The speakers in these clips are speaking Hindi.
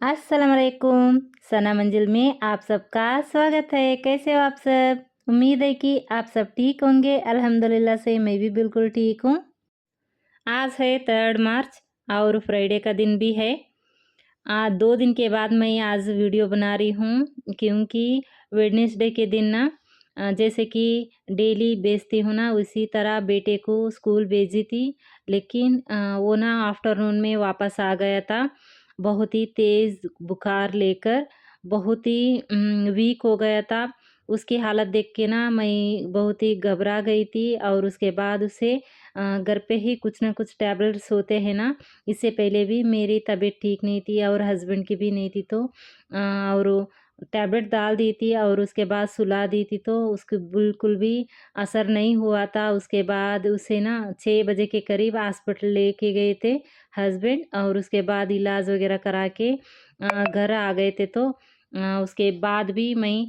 अस्सलाम वालेकुम। सना मंजिल में आप सबका स्वागत है। कैसे हो आप सब? उम्मीद है कि आप सब ठीक होंगे। अल्हम्दुलिल्लाह से मैं भी बिल्कुल ठीक हूँ। आज है 3 मार्च और फ्राइडे का दिन भी है। 2 दिन के बाद मैं आज वीडियो बना रही हूँ क्योंकि वेडनेसडे के दिन ना जैसे कि डेली भेजती हूँ ना उसी तरह बेटे को स्कूल भेजी थी। लेकिन वो ना आफ्टरनून में वापस आ गया था। बहुत ही तेज़ बुखार लेकर बहुत ही वीक हो गया था। उसकी हालत देख के ना मैं बहुत ही घबरा गई थी और उसके बाद उसे घर पे ही कुछ ना कुछ टैबलेट्स होते हैं ना, इससे पहले भी मेरी तबीयत ठीक नहीं थी और हस्बैंड की भी नहीं थी तो और वो टैबलेट डाल दी थी और उसके बाद सुला दी थी तो उसको बिल्कुल भी असर नहीं हुआ था। उसके बाद उसे ना 6 बजे के करीब हॉस्पिटल लेके गए थे हस्बैंड और उसके बाद इलाज वगैरह करा के घर आ गए थे तो उसके बाद भी मैं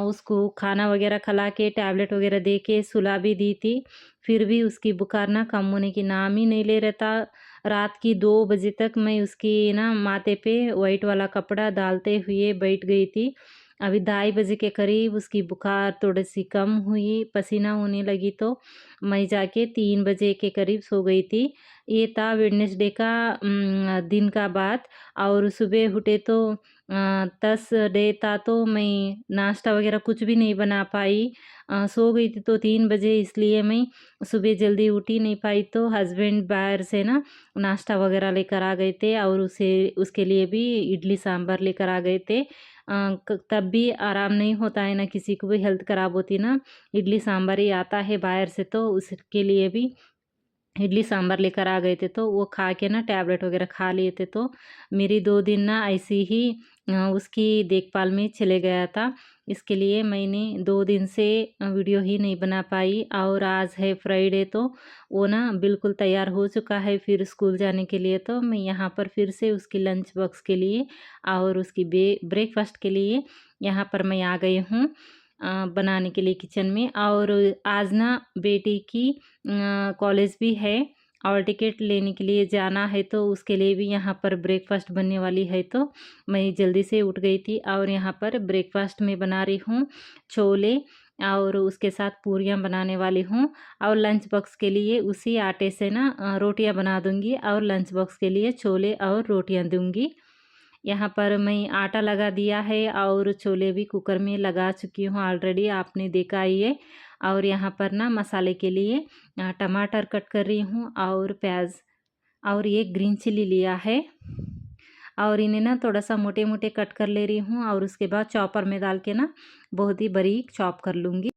उसको खाना वगैरह खिला के टैबलेट वगैरह दे के सुला भी दी थी। फिर भी उसकी बुखार ना कम होने की नाम ही नहीं ले रहा था। रात की 2 बजे तक मैं उसकी ना माथे पे वाइट वाला कपड़ा डालते हुए बैठ गई थी। अभी 2:30 बजे के करीब उसकी बुखार थोड़ी-सी कम हुई, पसीना होने लगी तो मैं जाके 3 बजे के करीब सो गई थी। ये था वेडनेसडे का दिन का बात और सुबह उठे तो 10 डे था तो मैं नाश्ता वगैरह कुछ भी नहीं बना पाई। सो गई थी तो 3 बजे इसलिए मैं सुबह जल्दी उठ ही नहीं पाई तो हस्बैंड बाहर से ना नाश्ता वगैरह लेकर आ गए थे और उसे उसके लिए भी इडली सांभर लेकर आ गए थे। तब भी आराम नहीं होता है ना किसी को भी हेल्थ ख़राब होती ना, इडली सांभर ही आता है बाहर से तो उसके लिए भी इडली सांभर लेकर आ गए थे तो वो खा के ना टैबलेट वगैरह खा लिए थे तो मेरी 2 दिन ना ऐसे ही उसकी देखभाल में चले गया था। इसके लिए मैंने 2 दिन से वीडियो ही नहीं बना पाई और आज है फ्राइडे तो वो ना बिल्कुल तैयार हो चुका है फिर स्कूल जाने के लिए तो मैं यहाँ पर फिर से उसकी लंच बॉक्स के लिए और उसकी ब्रेकफ़ास्ट के लिए यहाँ पर मैं आ गई हूँ बनाने के लिए किचन में। और आज ना बेटी की कॉलेज भी है और टिकट लेने के लिए जाना है तो उसके लिए भी यहाँ पर ब्रेकफ़ास्ट बनने वाली है तो मैं जल्दी से उठ गई थी और यहाँ पर ब्रेकफ़ास्ट में बना रही हूँ छोले और उसके साथ पूरियाँ बनाने वाली हूँ और लंच बॉक्स के लिए उसी आटे से ना रोटियाँ बना दूँगी और लंच बॉक्स के लिए छोले और रोटियाँ दूँगी। यहाँ पर मैं आटा लगा दिया है और छोले भी कुकर में लगा चुकी हूँ ऑलरेडी, आपने देखा ही है। और यहाँ पर ना मसाले के लिए टमाटर कट कर रही हूँ और प्याज और ये ग्रीन चिली लिया है और इन्हें ना थोड़ा सा मोटे मोटे कट कर ले रही हूँ और उसके बाद चॉपर में डाल के ना बहुत ही बारीक चॉप कर लूँगी।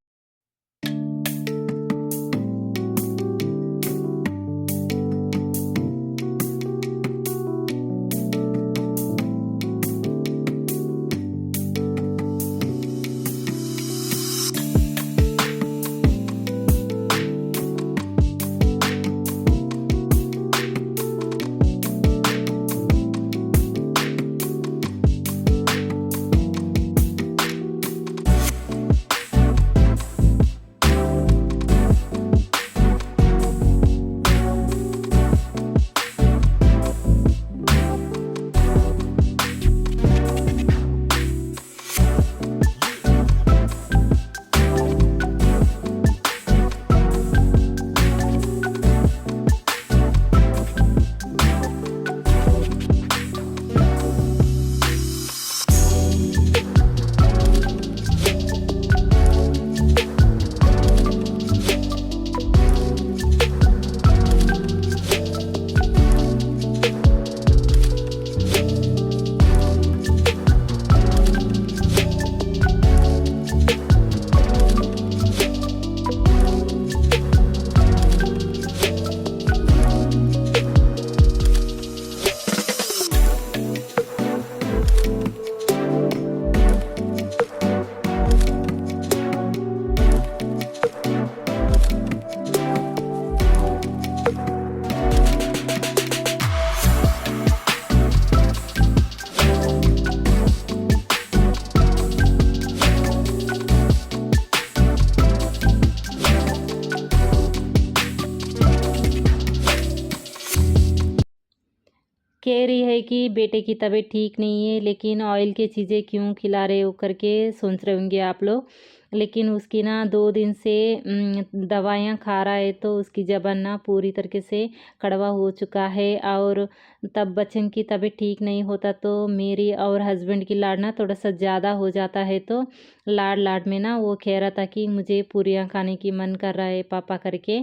कह रही है कि बेटे की तबीयत ठीक नहीं है, लेकिन ऑयल की चीज़ें क्यों खिला रहे हो करके सोच रहे होंगे आप लोग। लेकिन उसकी ना 2 दिन से दवाइयाँ खा रहा है, तो उसकी ज़बान ना पूरी तरीके से कड़वा हो चुका है। और तब बच्चन की तबीयत ठीक नहीं होता तो मेरी और हस्बैंड की लाड़ ना थोड़ा-सा ज़्यादा हो जाता है, तो लाड़-लाड़ में ना वो कह रहा था कि मुझे पूरियाँ खाने की मन कर रहा है पापा करके।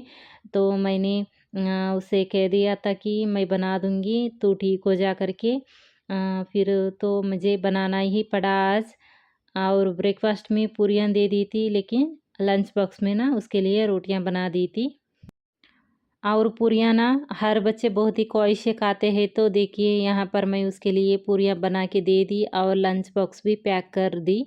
तो मैंने उसे कह दिया था कि मैं बना दूँगी, तू ठीक हो जा करके। फिर तो मुझे बनाना ही पड़ा आज। और ब्रेकफ़ास्ट में पूरियाँ दे दी थी, लेकिन लंच बॉक्स में ना उसके लिए रोटियाँ बना दी थी। और पूरियाँ ना हर बच्चे बहुत ही ख्वाहिश से खाते हैं, तो देखिए यहाँ पर मैं उसके लिए पूरियाँ बना के दे दी और लंच बॉक्स भी पैक कर दी।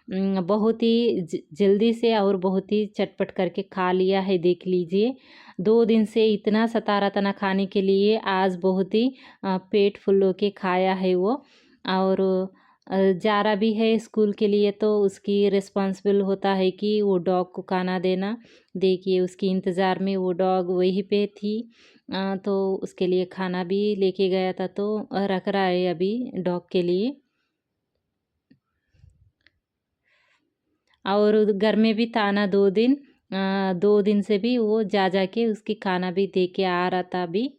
बहुत ही जल्दी से और बहुत ही चटपट करके खा लिया है, देख लीजिए। 2 दिन से इतना सता रहा था ना खाने के लिए, आज बहुत ही पेट फुल होके खाया है वो। और जा रहा भी है स्कूल के लिए, तो उसकी रिस्पॉन्सिबल होता है कि वो डॉग को खाना देना। देखिए उसकी इंतज़ार में वो डॉग वहीं पे थी। तो उसके लिए खाना भी लेके गया था, तो रख रहा है अभी डॉग के लिए। और घर में भी था ना 2 दिन, 2 दिन से भी वो जा के उसकी खाना भी दे के आ रहा था अभी।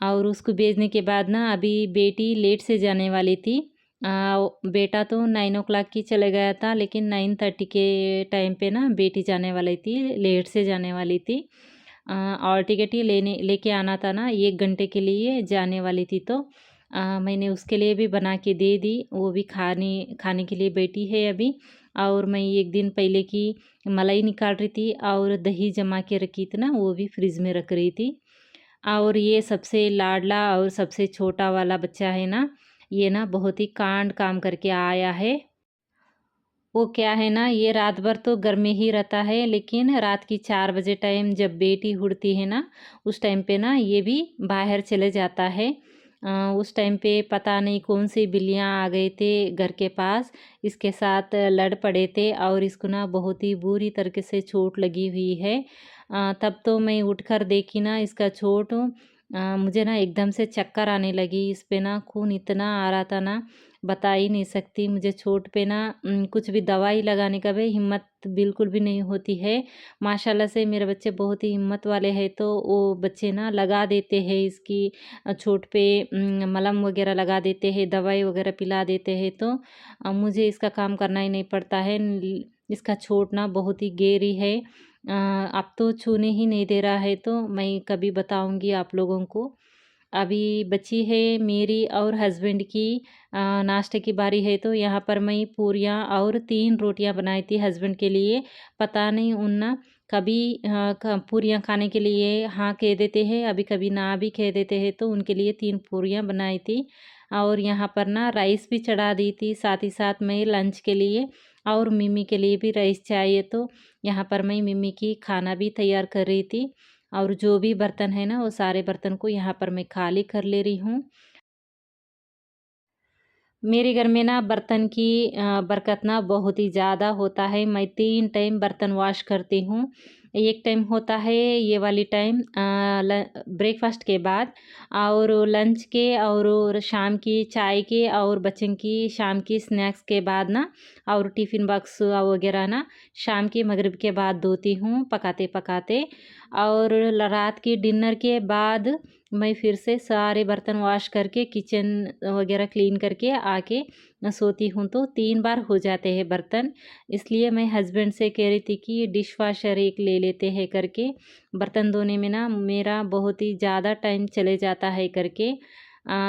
और उसको भेजने के बाद ना अभी बेटी लेट से जाने वाली थी। बेटा तो 9 ओ क्लॉक की चले गया था, लेकिन 9:30 के टाइम पे ना बेटी जाने वाली थी, लेट से जाने वाली थी। और टिकट ही लेके आना था ना, 1 घंटे के लिए जाने वाली थी, तो मैंने उसके लिए भी बना के दे दी। वो भी खाने खाने के लिए बैठी है अभी। और मैं 1 दिन पहले की मलाई निकाल रही थी और दही जमा के रखी थी ना, वो भी फ्रिज में रख रही थी। और ये सबसे लाडला और सबसे छोटा वाला बच्चा है ना, ये ना बहुत ही कांड काम करके आया है। वो क्या है ना, ये रात भर तो घर में ही रहता है, लेकिन रात की 4 बजे टाइम जब बेटी उठती है ना, उस टाइम पे ना ये भी बाहर चले जाता है। उस टाइम पे पता नहीं कौन सी बिल्लियाँ आ गए थे घर के पास, इसके साथ लड़ पड़े थे और इसको ना बहुत ही बुरी तरीके से चोट लगी हुई है। तब तो मैं उठकर देखी ना इसका चोट, मुझे ना एकदम से चक्कर आने लगी। इस पे ना खून इतना आ रहा था ना, बता ही नहीं सकती। मुझे चोट पे ना कुछ भी दवाई लगाने का भी हिम्मत बिल्कुल भी नहीं होती है। माशाल्लाह से मेरे बच्चे बहुत ही हिम्मत वाले हैं, तो वो बच्चे ना लगा देते हैं इसकी चोट पे मलहम वगैरह लगा देते हैं, दवाई वगैरह पिला देते हैं, तो मुझे इसका काम करना ही नहीं पड़ता है। इसका चोट ना बहुत ही गहरी है। अब तो छूने ही नहीं दे रहा है, तो मैं कभी बताऊंगी आप लोगों को। अभी बची है मेरी और हस्बैंड की नाश्ते की बारी है, तो यहाँ पर मैं पूरियाँ और 3 रोटियाँ बनाई थी हस्बैंड के लिए। पता नहीं उन ना कभी पूरियाँ खाने के लिए हाँ कह देते हैं, अभी कभी ना भी कह देते हैं, तो उनके लिए 3 पूरियाँ बनाई थी। और यहाँ पर ना राइस भी चढ़ा दी थी, साथ ही साथ मैं लंच के लिए और मिमी के लिए भी राइस चाहिए, तो यहाँ पर मैं मिमी की खाना भी तैयार कर रही थी। और जो भी बर्तन है ना, वो सारे बर्तन को यहाँ पर मैं खाली कर ले रही हूँ। मेरे घर में ना बर्तन की बरकत ना बहुत ही ज़्यादा होता है। मैं 3 टाइम बर्तन वॉश करती हूँ। एक टाइम होता है ये वाली टाइम ब्रेकफ़ास्ट के बाद, और लंच के और शाम की चाय के और बच्चों की शाम की स्नैक्स के बाद ना, और टिफ़िन बॉक्स वग़ैरह ना शाम की मगरिब के बाद धोती हूँ पकाते-पकाते। और रात की डिनर के बाद मैं फिर से सारे बर्तन वॉश करके किचन वगैरह क्लीन करके आके सोती हूँ, तो 3 बार हो जाते हैं बर्तन। इसलिए मैं हस्बैंड से कह रही थी कि डिश वॉशर एक ले लेते हैं करके। बर्तन धोने में ना मेरा बहुत ही ज़्यादा टाइम चले जाता है करके।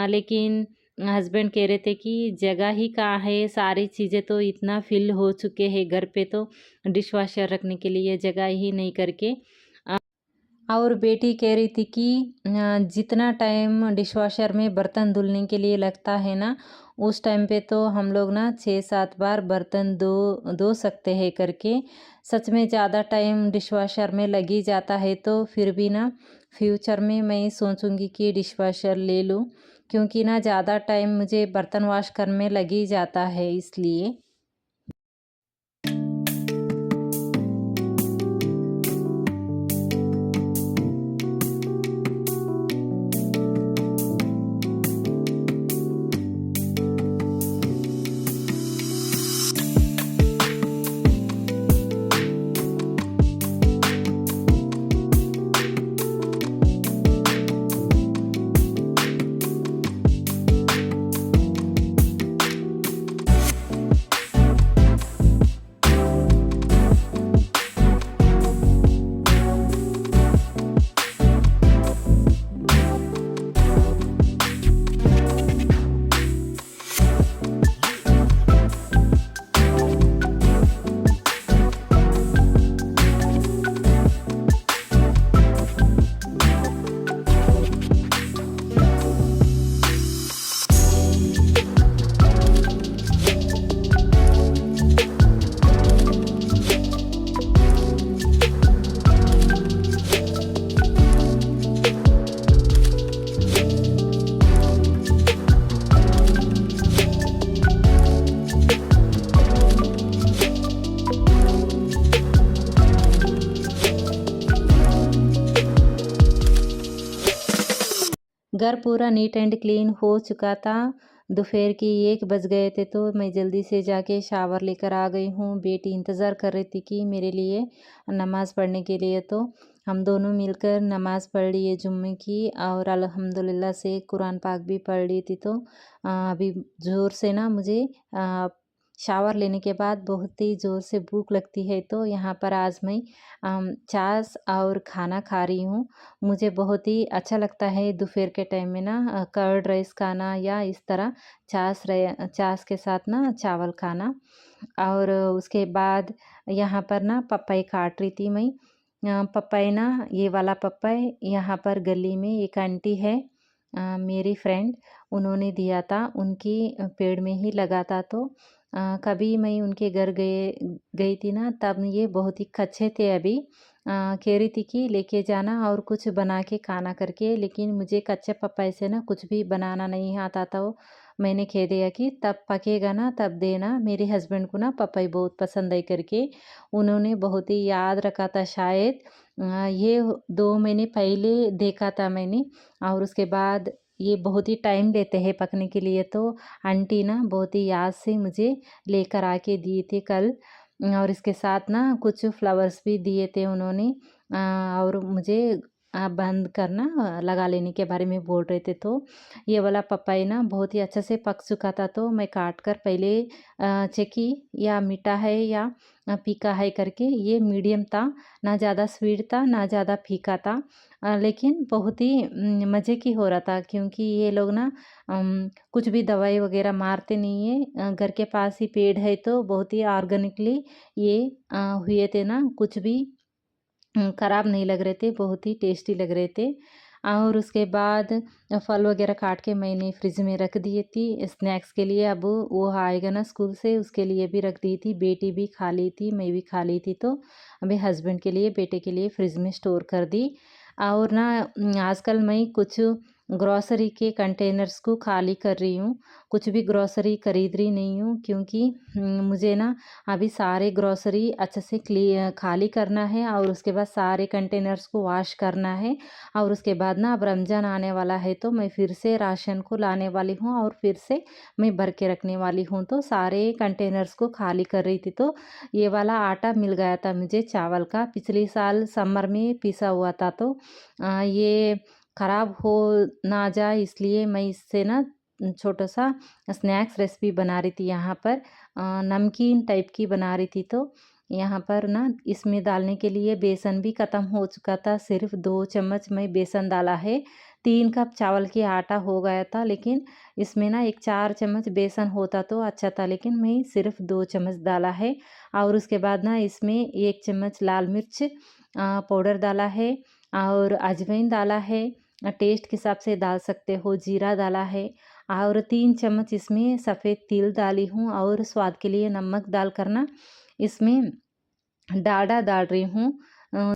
लेकिन हस्बैंड कह रहे थे कि जगह ही कहाँ है, सारी चीज़ें तो इतना फिल हो चुके हैं घर पे, तो डिश वॉशर रखने के लिए जगह ही नहीं करके। और बेटी कह रही थी कि जितना टाइम डिशवॉशर में बर्तन धुलने के लिए लगता है ना, उस टाइम पे तो हम लोग ना 6-7 बार बर्तन धो धो सकते हैं करके। सच में ज़्यादा टाइम डिशवॉशर में लग ही जाता है, तो फिर भी ना फ्यूचर में मैं सोचूंगी कि डिशवॉशर ले लूँ, क्योंकि ना ज़्यादा टाइम मुझे बर्तन वॉश करने में लग ही जाता है इसलिए। घर पूरा नीट एंड क्लीन हो चुका था। दोपहर की 1 बज गए थे तो मैं जल्दी से जाके शावर लेकर आ गई हूँ। बेटी इंतज़ार कर रही थी कि मेरे लिए नमाज़ पढ़ने के लिए, तो हम दोनों मिलकर नमाज़ पढ़ लिए जुम्मे की, और अल्हम्दुलिल्लाह से कुरान पाक भी पढ़ ली थी। तो अभी ज़ोर से ना मुझे शावर लेने के बाद बहुत ही ज़ोर से भूख लगती है, तो यहाँ पर आज मैं छाछ और खाना खा रही हूँ। मुझे बहुत ही अच्छा लगता है दोपहर के टाइम में ना कर्ड राइस खाना, या इस तरह छाछ के साथ ना चावल खाना। और उसके बाद यहाँ पर ना पपाई काट रही थी मैं। पपाई ना, ये वाला पपाई यहाँ पर गली में एक आंटी है, मेरी फ्रेंड, उन्होंने दिया था। उनकी पेड़ में ही लगा था, तो कभी मैं उनके घर गई थी ना, तब ये बहुत ही कच्चे थे अभी। कह रही थी कि लेके जाना और कुछ बना के खाना करके, लेकिन मुझे कच्चे पपाई से ना कुछ भी बनाना नहीं आता था। वो मैंने कह दिया कि तब पकेगा ना तब देना। मेरे हस्बैंड को ना पपाई बहुत पसंद है करके उन्होंने बहुत ही याद रखा था शायद। ये 2 महीने पहले देखा था मैंने, और उसके बाद ये बहुत ही टाइम लेते हैं पकने के लिए, तो आंटी ना बहुत ही याद से मुझे लेकर आके दिए थे कल। और इसके साथ ना कुछ फ्लावर्स भी दिए थे उन्होंने, और मुझे बंद करना लगा लेने के बारे में बोल रहे थे। तो ये वाला पपाई ना बहुत ही अच्छे से पक चुका था, तो मैं काट कर पहले चेक की या मीठा है या फीका है करके। ये मीडियम था, ना ज़्यादा स्वीट था ना ज़्यादा फीका था, लेकिन बहुत ही मज़े की हो रहा था, क्योंकि ये लोग ना कुछ भी दवाई वगैरह मारते नहीं है। घर के पास ही पेड़ है, तो बहुत ही ऑर्गेनिकली ये हुए थे ना, कुछ भी ख़राब नहीं लग रहे थे, बहुत ही टेस्टी लग रहे थे। और उसके बाद फल वगैरह काट के मैंने फ्रिज में रख दिए थी स्नैक्स के लिए। अब वो आएगा ना स्कूल से, उसके लिए भी रख दी थी। बेटी भी खा ली थी, मैं भी खा ली थी, तो अभी हस्बैंड के लिए, बेटे के लिए फ्रिज में स्टोर कर दी। और ना आजकल मैं कुछ ग्रॉसरी के कंटेनर्स को खाली कर रही हूँ। कुछ भी ग्रॉसरी खरीद रही नहीं हूँ, क्योंकि मुझे ना अभी सारे ग्रॉसरी अच्छे से खाली करना है, और उसके बाद सारे कंटेनर्स को वॉश करना है। और उसके बाद ना अब रमज़ान आने वाला है, तो मैं फिर से राशन को लाने वाली हूँ, और फिर से मैं भर के रखने वाली हूँ। तो सारे कंटेनर्स को खाली कर रही थी, तो ये वाला आटा मिल गया था मुझे चावल का, पिछले साल समर में पिसा हुआ था। तो ये ख़राब हो ना जाए, इसलिए मैं इससे ना छोटा सा स्नैक्स रेसिपी बना रही थी। यहाँ पर नमकीन टाइप की बना रही थी, तो यहाँ पर ना इसमें डालने के लिए बेसन भी ख़त्म हो चुका था। सिर्फ 2 चम्मच मैं बेसन डाला है। 3 कप चावल की आटा हो गया था, लेकिन इसमें ना 4 चम्मच बेसन होता तो अच्छा था, लेकिन मैं सिर्फ 2 चम्मच डाला है। और उसके बाद ना इसमें 1 चम्मच लाल मिर्च पाउडर डाला है, और अजवाइन डाला है, टेस्ट के हिसाब से डाल सकते हो, जीरा डाला है, और 3 चम्मच इसमें सफ़ेद तिल डाली हूँ, और स्वाद के लिए नमक डाल कर ना इसमें डालडा डाल रही हूँ।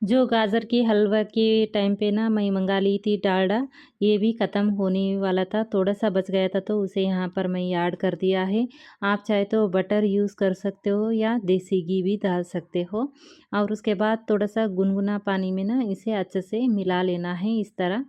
जो गाजर के हलवा के टाइम पे ना मैं मंगा ली थी डालडा, ये भी ख़त्म होने वाला था, थोड़ा सा बच गया था, तो उसे यहाँ पर मैं ऐड कर दिया है। आप चाहे तो बटर यूज़ कर सकते हो या देसी घी भी डाल सकते हो। और उसके बाद थोड़ा सा गुनगुना पानी में ना इसे अच्छे से मिला लेना है इस तरह।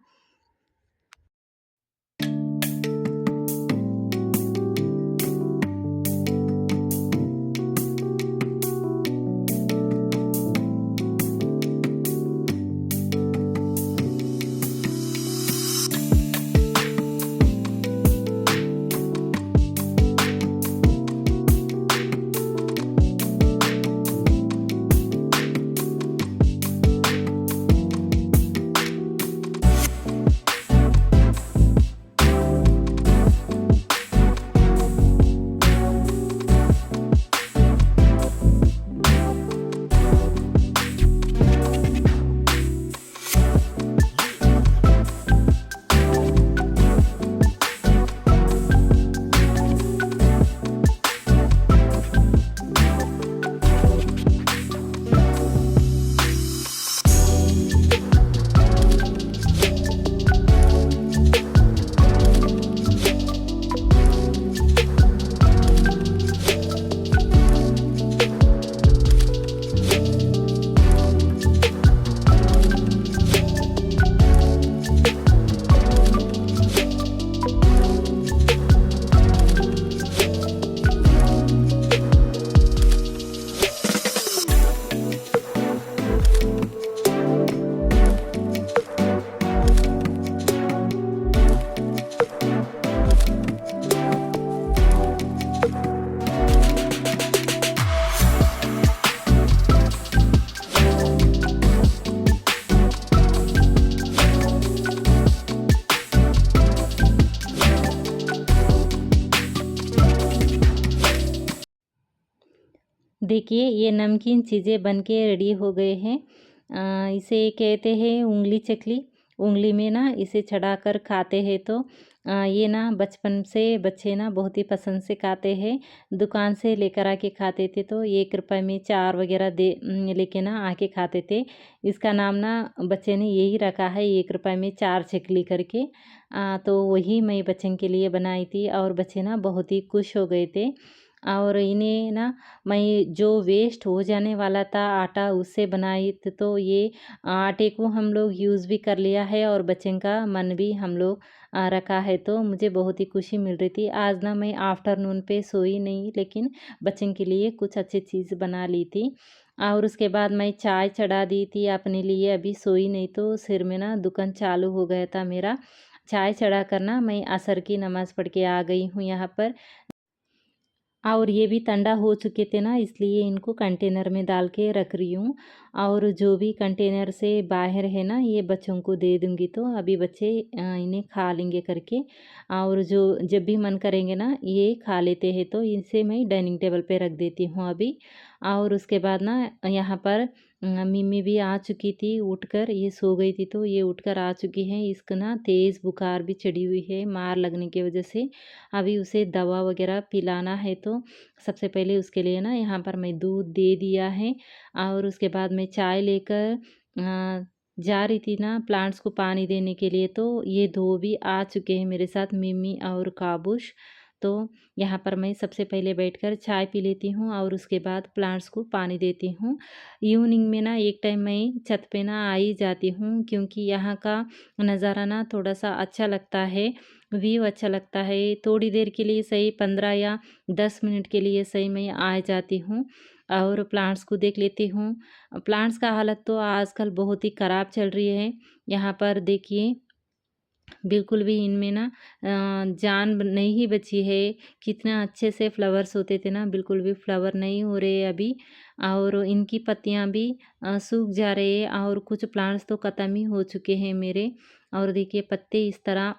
देखिए ये नमकीन चीज़ें बन के रेडी हो गए हैं। इसे कहते हैं उंगली चकली। उंगली में ना इसे चढ़ाकर खाते हैं तो ये ना बचपन से बच्चे ना बहुत ही पसंद से खाते हैं। दुकान से लेकर आके खाते थे तो 1 रुपए में 4 वगैरह लेके ना आके खाते थे। इसका नाम ना बच्चे ने यही रखा है 1 रुपए में 4 चकली करके। तो वही मैं बच्चन के लिए बनाई थी और बच्चे ना बहुत ही खुश हो गए थे। और इन्हें ना मैं जो वेस्ट हो जाने वाला था आटा उससे बनाई थी, तो ये आटे को हम लोग यूज़ भी कर लिया है और बच्चन का मन भी हम लोग रखा है, तो मुझे बहुत ही खुशी मिल रही थी। आज ना मैं आफ्टरनून पे सोई नहीं, लेकिन बच्चन के लिए कुछ अच्छी चीज़ बना ली थी। और उसके बाद मैं चाय चढ़ा दी थी अपने लिए, अभी सोई नहीं तो सिर में ना दुखन चालू हो गया था मेरा। चाय चढ़ा कर ना मैं असर की नमाज़ पढ़ के आ गई हूँ यहाँ पर। और ये भी ठंडा हो चुके थे ना, इसलिए इनको कंटेनर में डाल के रख रही हूँ। और जो भी कंटेनर से बाहर है ना ये बच्चों को दे दूँगी, तो अभी बच्चे इन्हें खा लेंगे करके। और जो जब भी मन करेंगे ना ये खा लेते हैं, तो इसे मैं डाइनिंग टेबल पे रख देती हूँ अभी। और उसके बाद ना यहाँ पर मिम्मी भी आ चुकी थी उठकर, ये सो गई थी तो ये उठकर आ चुकी है। इसको ना तेज़ बुखार भी चढ़ी हुई है मार लगने की वजह से। अभी उसे दवा वगैरह पिलाना है, तो सबसे पहले उसके लिए ना यहाँ पर मैं दूध दे दिया है। और उसके बाद मैं चाय लेकर जा रही थी ना प्लांट्स को पानी देने के लिए, तो ये 2 भी आ चुके हैं मेरे साथ, मिमी और काबुश। तो यहाँ पर मैं सबसे पहले बैठकर चाय पी लेती हूँ और उसके बाद प्लांट्स को पानी देती हूँ। इवनिंग में ना एक टाइम मैं छत पे ना आ ही जाती हूँ, क्योंकि यहाँ का नज़ारा ना थोड़ा-सा अच्छा लगता है, व्यू अच्छा लगता है। थोड़ी देर के लिए सही 15 या 10 मिनट के लिए सही मैं आ जाती हूँ और प्लांट्स को देख लेती हूँ। प्लांट्स का हालत तो आजकल बहुत ही ख़राब चल रही है। यहाँ पर देखिए बिल्कुल भी इनमें ना जान नहीं ही बची है। कितना अच्छे से फ्लावर्स होते थे ना, बिल्कुल भी फ्लावर नहीं हो रहे अभी। और इनकी पत्तियां भी सूख जा रहे हैं और कुछ प्लांट्स तो ख़त्म ही हो चुके हैं मेरे। और देखिए पत्ते इस तरह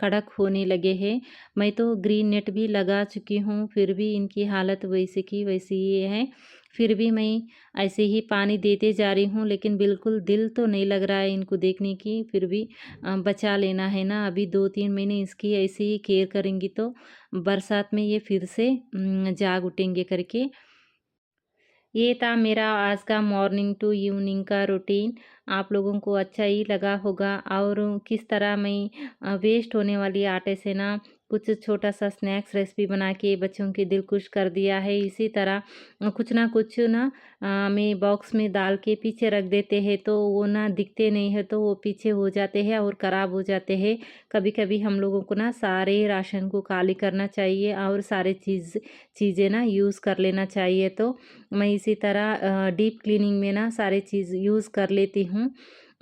कड़क होने लगे हैं। मैं तो ग्रीन नेट भी लगा चुकी हूँ, फिर भी इनकी हालत वैसे की वैसी ही है। फिर भी मैं ऐसे ही पानी देते जा रही हूँ, लेकिन बिल्कुल दिल तो नहीं लग रहा है इनको देखने की। फिर भी बचा लेना है ना, अभी 2-3 महीने इसकी ऐसे ही केयर करेंगी तो बरसात में ये फिर से जाग उठेंगे करके। ये था मेरा आज का मॉर्निंग टू इवनिंग का रूटीन। आप लोगों को अच्छा ही लगा होगा। और किस तरह मैं वेस्ट होने वाली आटे से ना कुछ छोटा सा स्नैक्स रेसिपी बना के बच्चों के दिल खुश कर दिया है। इसी तरह कुछ ना कुछ ना मैं बॉक्स में डाल के पीछे रख देते हैं, तो वो ना दिखते नहीं है तो वो पीछे हो जाते हैं और ख़राब हो जाते हैं। कभी कभी हम लोगों को ना सारे राशन को खाली करना चाहिए और सारे चीज़ें ना यूज़ कर लेना चाहिए। तो मैं इसी तरह डीप क्लीनिंग में ना सारी चीज़ यूज़ कर लेती हूँ।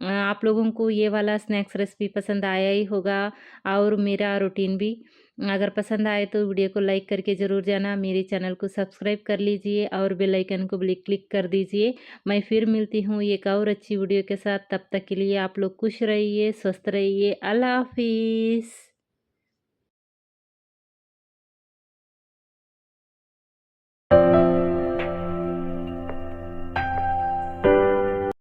आप लोगों को ये वाला स्नैक्स रेसिपी पसंद आया ही होगा और मेरा रूटीन भी। अगर पसंद आए तो वीडियो को लाइक करके ज़रूर जाना, मेरे चैनल को सब्सक्राइब कर लीजिए और बेल आइकन को भी क्लिक कर दीजिए। मैं फिर मिलती हूँ एक और अच्छी वीडियो के साथ, तब तक के लिए आप लोग खुश रहिए, स्वस्थ रहिए। अल्लाह हाफिज़।